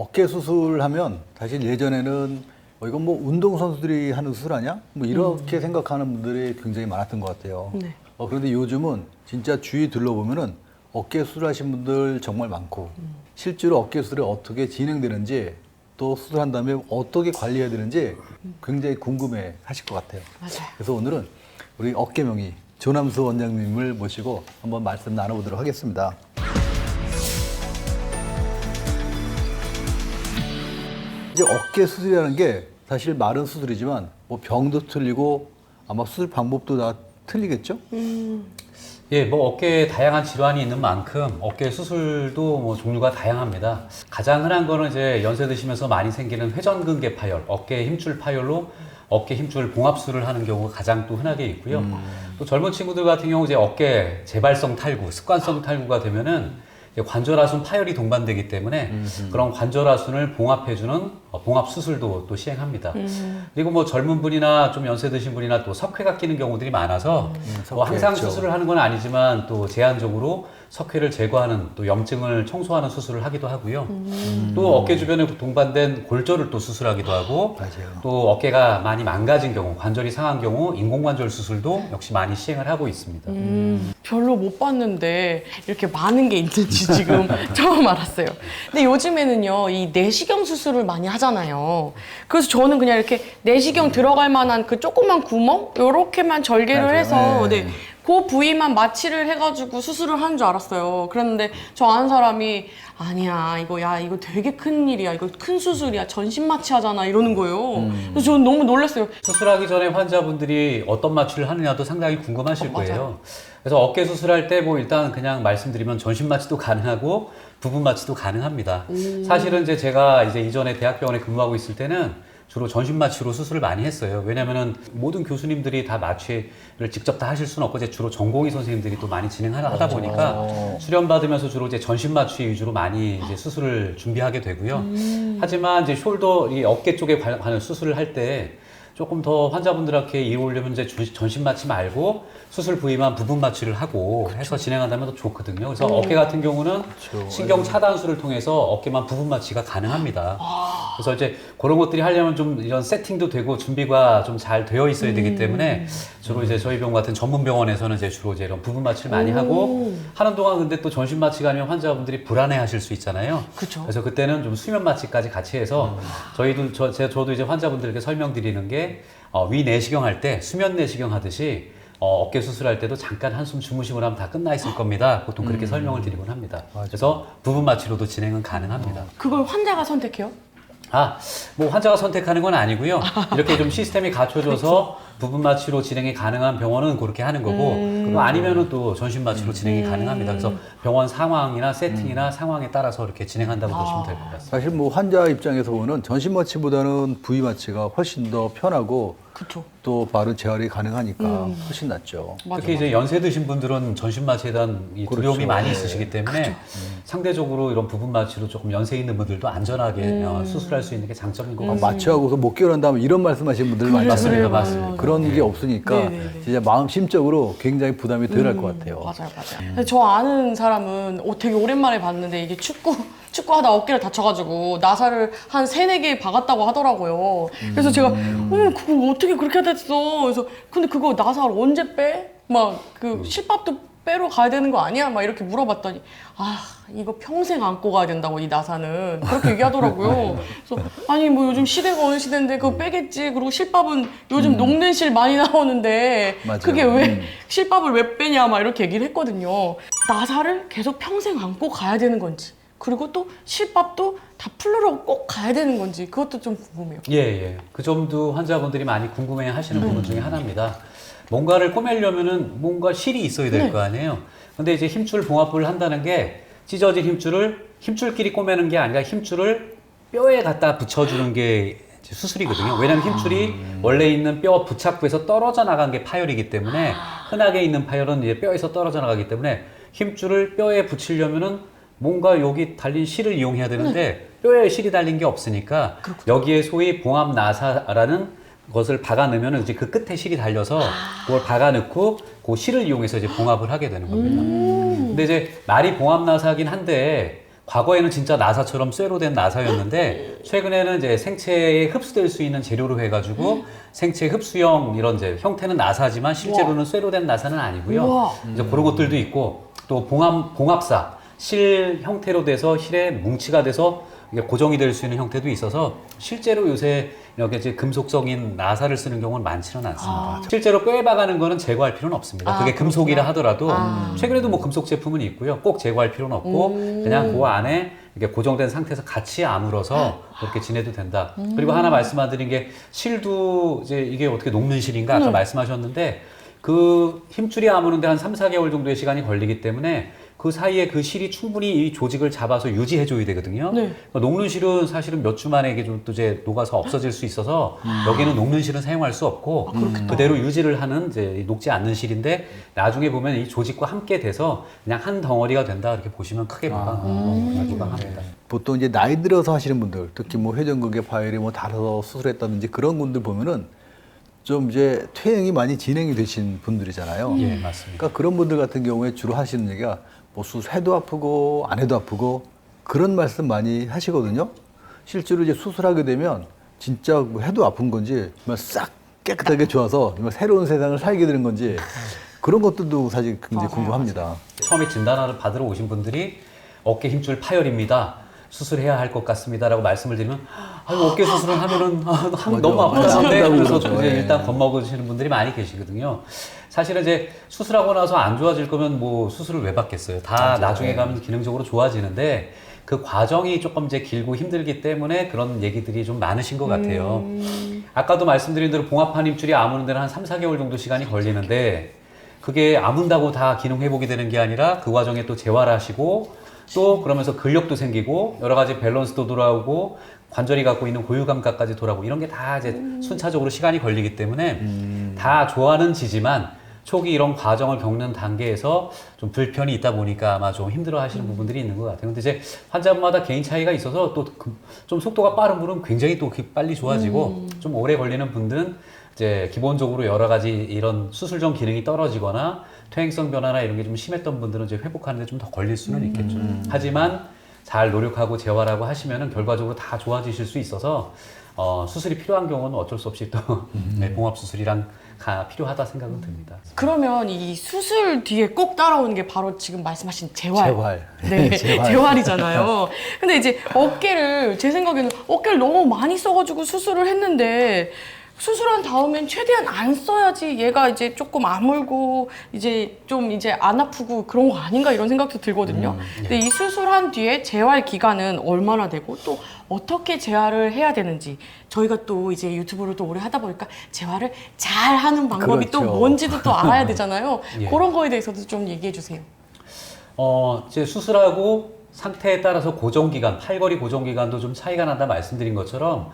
어깨 수술하면 사실 예전에는 이건 뭐 운동선수들이 하는 수술 아니야? 뭐 이렇게 생각하는 분들이 굉장히 많았던 것 같아요. 네. 그런데 요즘은 진짜 주위 둘러보면은 어깨 수술하신 분들 정말 많고 실제로 어깨 수술이 어떻게 진행되는지 또 수술한 다음에 어떻게 관리해야 되는지 굉장히 궁금해 하실 것 같아요. 맞아요. 그래서 오늘은 우리 어깨명의 조남수 원장님을 모시고 한번 말씀 나눠보도록 하겠습니다. 이제 어깨 수술이라는 게 사실 말은 수술이지만 뭐 병도 틀리고 아마 수술 방법도 다 틀리겠죠? 예, 뭐 어깨에 다양한 질환이 있는 만큼 어깨 수술도 뭐 종류가 다양합니다. 가장 흔한 거는 이제 연세 드시면서 많이 생기는 회전근개 파열, 어깨 힘줄 파열로 어깨 힘줄 봉합술을 하는 경우가 가장 또 흔하게 있고요. 또 젊은 친구들 같은 경우 이제 어깨 재발성 탈구, 습관성 탈구가 되면은 이제 관절하순 파열이 동반되기 때문에 그런 관절하순을 봉합해주는 봉합 수술도 또 시행합니다. 그리고 뭐 젊은 분이나 좀 연세 드신 분이나 또 석회가 끼는 경우들이 많아서 뭐 항상 석회, 수술을 하는 건 아니지만 또 제한적으로 석회를 제거하는 또 염증을 청소하는 수술을 하기도 하고요. 또 어깨 주변에 동반된 골절을 또 수술하기도 하고 맞아요. 또 어깨가 많이 망가진 경우, 관절이 상한 경우 인공관절 수술도 역시 많이 시행을 하고 있습니다. 별로 못 봤는데 이렇게 많은 게 있는지 지금 처음 알았어요. 근데 요즘에는요, 이 내시경 수술을 많이 하잖아요. 그래서 저는 그냥 이렇게 내시경 들어갈 만한 그 조그만 구멍? 요렇게만 절개를 맞아요. 해서, 네. 네. 그 부위만 마취를 해가지고 수술을 하는 줄 알았어요. 그랬는데 저 아는 사람이 아니야, 이거 되게 큰 일이야. 이거 큰 수술이야. 전신 마취하잖아. 이러는 거예요. 그래서 저는 너무 놀랐어요. 수술하기 전에 환자분들이 어떤 마취를 하느냐도 상당히 궁금하실 맞아요. 거예요. 그래서 어깨 수술할 때 뭐 일단 그냥 말씀드리면 전신 마취도 가능하고 부분 마취도 가능합니다. 사실은 이제 제가 이제 이전에 대학병원에 근무하고 있을 때는 주로 전신 마취로 수술을 많이 했어요. 왜냐면은 모든 교수님들이 다 마취를 직접 다 하실 수는 없고 이제 주로 전공의 선생님들이 또 많이 진행하다 보니까 수련 받으면서 주로 이제 전신 마취 위주로 많이 이제 수술을 준비하게 되고요. 하지만 이제 숄더 이 어깨 쪽에 관한 수술을 할 때 조금 더 환자분들한테 이루려면 이제 전신 마취 말고 수술 부위만 부분 마취를 하고 해서 진행한다면 더 좋거든요. 그래서 어깨 같은 경우는 신경 차단술을 통해서 어깨만 부분 마취가 가능합니다. 그래서 이제 그런 것들이 하려면 좀 이런 세팅도 되고 준비가 좀 잘 되어 있어야 되기 때문에 주로 이제 저희 병원 같은 전문 병원에서는 이제 주로 이제 이런 부분 마취를 많이 하고 하는 동안 근데 또 전신 마취가 아니면 환자분들이 불안해 하실 수 있잖아요. 그쵸. 그래서 그때는 좀 수면 마취까지 같이 해서 저도 이제 환자분들에게 설명드리는 게 위 내시경 할 때 수면 내시경 하듯이 어깨 수술할 때도 잠깐 한숨 주무시고 나면 다 끝나 있을 겁니다. 보통 그렇게 설명을 드리곤 합니다. 그래서 부분 마취로도 진행은 가능합니다. 그걸 환자가 선택해요? 뭐 환자가 선택하는 건 아니고요. 이렇게 좀 시스템이 갖춰져서 부분 마취로 진행이 가능한 병원은 그렇게 하는 거고, 또 아니면은 또 전신 마취로 진행이 가능합니다. 그래서 병원 상황이나 세팅이나 상황에 따라서 이렇게 진행한다고 보시면 될 것 같습니다. 사실 뭐 환자 입장에서 보면 전신 마취보다는 부위 마취가 훨씬 더 편하고 그쵸. 또 바로 재활이 가능하니까 훨씬 낫죠. 특히 이제 연세 드신 분들은 전신 마취에 대한 이 두려움이 그렇죠. 많이 있으시기 때문에 상대적으로 이런 부분 마취로 조금 연세 있는 분들도 안전하게 수술할 수 있는 게 장점인 것 같습니다. 마취하고서 못 깨어난다면 이런 말씀하시는 분들 많이 맞습니다, 있어요. 맞습니다. 그런 게 없으니까 네네네. 진짜 마음 심적으로 굉장히 부담이 덜 할 것 같아요. 맞아요. 근데 저 아는 사람은 되게 오랜만에 봤는데 이게 축구하다 어깨를 다쳐가지고 나사를 한 3-4개 박았다고 하더라고요. 그래서 제가 그거 어떻게 그렇게 됐어? 그래서 근데 그거 나사를 언제 빼? 막 그 실밥도 빼러 가야 되는 거 아니야? 막 이렇게 물어봤더니 이거 평생 안고 가야 된다고 이 나사는 그렇게 얘기하더라고요. 그래서 아니 뭐 요즘 시대가 어느 시대인데 그거 빼겠지. 그리고 실밥은 요즘 녹는 실 많이 나오는데 맞아요. 그게 왜 실밥을 왜 빼냐 막 이렇게 얘기를 했거든요. 나사를 계속 평생 안고 가야 되는 건지 그리고 또 실밥도 다 풀러러 꼭 가야 되는 건지 그것도 좀 궁금해요. 예. 그 점도 환자분들이 많이 궁금해 하시는 부분 중에 하나입니다. 뭔가를 꼬매려면은 뭔가 실이 있어야 될 거 아니에요. 근데 이제 힘줄 봉합을 한다는 게 찢어진 힘줄끼리 꼬매는 게 아니라 힘줄을 뼈에 갖다 붙여주는 게 이제 수술이거든요. 왜냐하면 힘줄이 원래 있는 뼈 부착부에서 떨어져 나간 게 파열이기 때문에 흔하게 있는 파열은 이제 뼈에서 떨어져 나가기 때문에 힘줄을 뼈에 붙이려면은 뭔가 여기 달린 실을 이용해야 되는데 뼈에 실이 달린 게 없으니까 여기에 소위 봉합 나사라는 것을 박아 넣으면 이제 그 끝에 실이 달려서 그걸 박아 넣고 그 실을 이용해서 이제 봉합을 하게 되는 겁니다. 근데 이제 말이 봉합 나사긴 한데 과거에는 진짜 나사처럼 쇠로 된 나사였는데 최근에는 이제 생체에 흡수될 수 있는 재료로 해가지고 생체 흡수형 이런 이제 형태는 나사지만 실제로는 쇠로 된 나사는 아니고요. 우와. 이제 그런 것들도 있고 또 봉합사 실 형태로 돼서 실에 뭉치가 돼서 이게 고정이 될 수 있는 형태도 있어서 실제로 요새 이렇게 이제 금속성인 나사를 쓰는 경우는 많지는 않습니다. 실제로 뼈에 박아는 거는 제거할 필요는 없습니다. 그게 금속이라 하더라도 최근에도 뭐 금속 제품은 있고요. 꼭 제거할 필요는 없고 그냥 그 안에 이게 고정된 상태에서 같이 아물어서 그렇게 지내도 된다. 그리고 하나 말씀드린 게 실도 이제 이게 어떻게 녹는 실인가 아까 말씀하셨는데 그 힘줄이 아무는데 한 3, 4개월 정도의 시간이 걸리기 때문에 그 사이에 그 실이 충분히 이 조직을 잡아서 유지해줘야 되거든요. 네. 그러니까 녹는 실은 사실은 몇 주 만에 이게 좀 또 이제 녹아서 없어질 수 있어서 여기는 녹는 실은 사용할 수 없고 그대로 유지를 하는 이제 녹지 않는 실인데 나중에 보면 이 조직과 함께 돼서 그냥 한 덩어리가 된다 이렇게 보시면 크게 무방합니다. 보통 이제 나이 들어서 하시는 분들, 특히 뭐 회전근개 파열이 뭐 달아서 수술했다든지 그런 분들 보면은 좀 이제 퇴행이 많이 진행이 되신 분들이잖아요. 예, 맞습니다. 그러니까 그런 분들 같은 경우에 주로 하시는 얘기가 뭐 수술해도 아프고 안 해도 아프고 그런 말씀 많이 하시거든요. 실제로 이제 수술하게 되면 진짜 뭐 해도 아픈 건지 정말 싹 깨끗하게 좋아서 정말 새로운 세상을 살게 되는 건지 그런 것들도 사실 굉장히 궁금합니다. 처음에 진단을 받으러 오신 분들이 어깨 힘줄 파열입니다. 수술해야 할 것 같습니다라고 말씀을 드리면 어깨 수술을 하면은 너무 아프다는데 그래서 그러죠. 이제 예. 일단 겁먹으시는 분들이 많이 계시거든요. 사실은 이제 수술하고 나서 안 좋아질 거면 뭐 수술을 왜 받겠어요. 다 나중에 가면 기능적으로 좋아지는데 그 과정이 조금 이제 길고 힘들기 때문에 그런 얘기들이 좀 많으신 것 같아요. 아까도 말씀드린 대로 봉합한 힘줄이 아무는 데는 한 3, 4개월 정도 시간이 걸리는데 그게 아문다고 다 기능 회복이 되는 게 아니라 그 과정에 또 재활하시고 또 그러면서 근력도 생기고 여러 가지 밸런스도 돌아오고 관절이 갖고 있는 고유 감각까지 돌아오고 이런 게 다 이제 순차적으로 시간이 걸리기 때문에 다 좋아는 지지만 초기 이런 과정을 겪는 단계에서 좀 불편이 있다 보니까 아마 좀 힘들어 하시는 부분들이 있는 것 같아요. 근데 이제 환자마다 개인 차이가 있어서 또 좀 속도가 빠른 분은 굉장히 또 빨리 좋아지고 좀 오래 걸리는 분들은 이제 기본적으로 여러 가지 이런 수술 전 기능이 떨어지거나 퇴행성 변화나 이런 게 좀 심했던 분들은 이제 회복하는 데 좀 더 걸릴 수는 있겠죠. 하지만 잘 노력하고 재활하고 하시면은 결과적으로 다 좋아지실 수 있어서 수술이 필요한 경우는 어쩔 수 없이 또 네, 봉합 수술이랑 필요하다 생각은 듭니다. 그러면 이 수술 뒤에 꼭 따라오는 게 바로 지금 말씀하신 재활. 재활. 네, 재활. 재활이잖아요. 근데 이제 어깨를, 제 생각에는 어깨를 너무 많이 써가지고 수술을 했는데 수술한 다음엔 최대한 안 써야지 얘가 이제 조금 아물고 이제 좀 이제 안 아프고 그런 거 아닌가 이런 생각도 들거든요. 근데 이 수술한 뒤에 재활 기간은 얼마나 되고 또 어떻게 재활을 해야 되는지 저희가 또 이제 유튜브를 또 오래 하다 보니까 재활을 잘 하는 방법이 또 그렇죠. 뭔지도 또 알아야 되잖아요. 예. 그런 거에 대해서도 좀 얘기해 주세요. 이제 수술하고 상태에 따라서 고정기간, 팔걸이 고정기간도 좀 차이가 난다 말씀드린 것처럼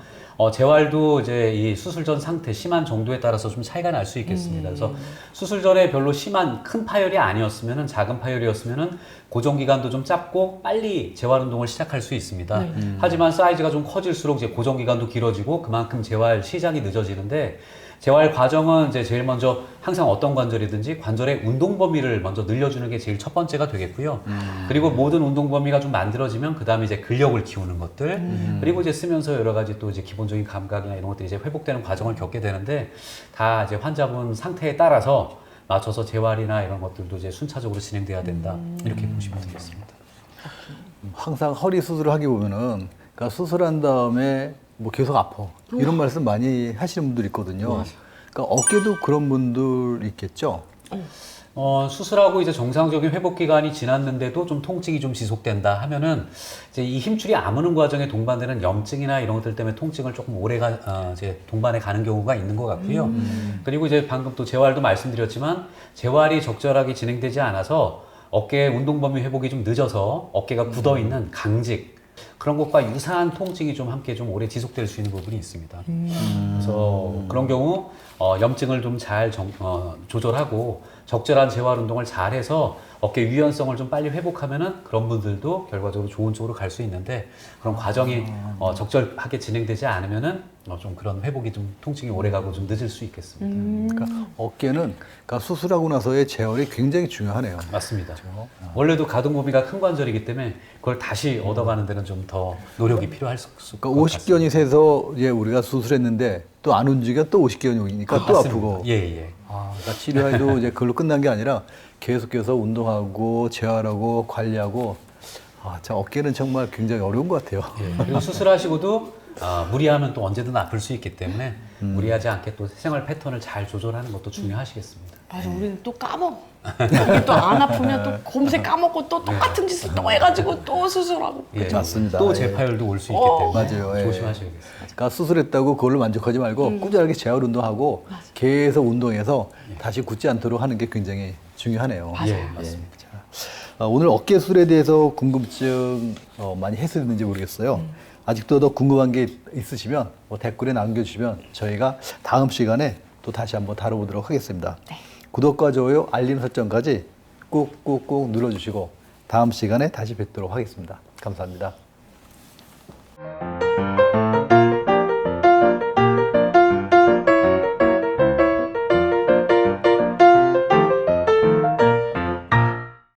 재활도 이제 이 수술 전 상태 심한 정도에 따라서 좀 차이가 날 수 있겠습니다. 그래서 수술 전에 별로 심한 큰 파열이 아니었으면은 작은 파열이었으면은 고정 기간도 좀 짧고 빨리 재활 운동을 시작할 수 있습니다. 하지만 사이즈가 좀 커질수록 이제 고정 기간도 길어지고 그만큼 재활 시작이 늦어지는데 재활 과정은 이제 제일 먼저 항상 어떤 관절이든지 관절의 운동 범위를 먼저 늘려주는 게 제일 첫 번째가 되겠고요. 그리고 모든 운동 범위가 좀 만들어지면 그 다음에 이제 근력을 키우는 것들, 그리고 이제 쓰면서 여러 가지 또 이제 기본적인 감각이나 이런 것들이 이제 회복되는 과정을 겪게 되는데 다 이제 환자분 상태에 따라서 맞춰서 재활이나 이런 것들도 이제 순차적으로 진행돼야 된다 이렇게 보시면 되겠습니다. 항상 허리 수술을 하게 보면은 그러니까 수술한 다음에 뭐 계속 아파 이런 말씀 많이 하시는 분들 있거든요. 그러니까 어깨도 그런 분들 있겠죠. 수술하고 이제 정상적인 회복 기간이 지났는데도 좀 통증이 좀 지속된다 하면은 이제 이 힘줄이 아무는 과정에 동반되는 염증이나 이런 것들 때문에 통증을 조금 오래 이제 동반해 가는 경우가 있는 것 같고요. 그리고 이제 방금 또 재활도 말씀드렸지만 재활이 적절하게 진행되지 않아서 어깨 운동 범위 회복이 좀 늦어서 어깨가 굳어 있는 강직 그런 것과 유사한 통증이 좀 함께 좀 오래 지속될 수 있는 부분이 있습니다. 그래서 그런 경우 염증을 좀 잘 조절하고 적절한 재활 운동을 잘해서 어깨 유연성을 좀 빨리 회복하면은 그런 분들도 결과적으로 좋은 쪽으로 갈 수 있는데 그런 과정이 적절하게 진행되지 않으면은 좀 그런 회복이 좀 통증이 오래가고 좀 늦을 수 있겠습니다. 그러니까 어깨는 그러니까 수술하고 나서의 재활이 굉장히 중요하네요. 맞습니다. 원래도 가동 범위가 큰 관절이기 때문에 그걸 다시 얻어가는 데는 좀 더 노력이 필요할 수 있을 것 그러니까 오십견이 같습니다. 세서 이제 우리가 수술했는데 또 안 움직여 또 오십견이 오니까 또 맞습니다. 아프고. 예, 예. 그러니까 치료해도 이제 그걸로 끝난 게 아니라 계속해서 운동하고 재활하고 관리하고 참 어깨는 정말 굉장히 어려운 것 같아요. 예. 그리고 수술하시고도 무리하면 또 언제든 아플 수 있기 때문에 무리하지 않게 또 생활 패턴을 잘 조절하는 것도 중요하시겠습니다. 맞아, 우리는 또 까먹어. 이게 또 안 아프면 또 검색 까먹고 또 똑같은 짓을 또 해가지고 또 수술하고. 예. 맞습니다. 또 예. 재파열도 올 수 있기 때문에 맞아요. 예. 조심하셔야겠습니다. 그러니까 수술했다고 그걸로 만족하지 말고 꾸준하게 재활 운동하고 계속 운동해서 다시 굳지 않도록 하는 게 굉장히 중요하네요. 예, 맞습니다. 오늘 어깨 수술에 대해서 궁금증 많이 해소됐는지 모르겠어요. 아직도 더 궁금한 게 있으시면 뭐 댓글에 남겨주시면 저희가 다음 시간에 또 다시 한번 다뤄보도록 하겠습니다. 구독과 좋아요, 알림 설정까지 꾹꾹꾹 눌러주시고 다음 시간에 다시 뵙도록 하겠습니다. 감사합니다.